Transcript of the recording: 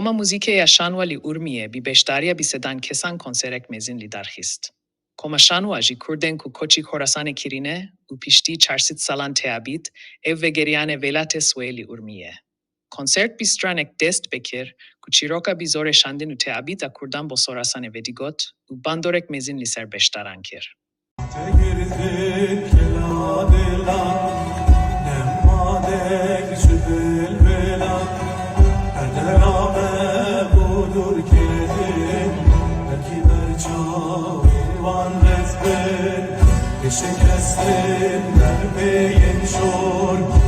Ama muzikaya şanvali urmiye bi beştariya bi sedan kesan konserek mezin li darxist. Koma şanva ji Kurden ku koçi Khorasan kirine u pişti çarsit salan teabit ev ve geriyane velate sueli urmiye. Konsert bi stranek dest bekir ku çiroka bi zore şandin u teabit a Kurdan bo sorasane vedigot u bandorek mezin li ser beştaran kir. Eşek esrin vermeyen şor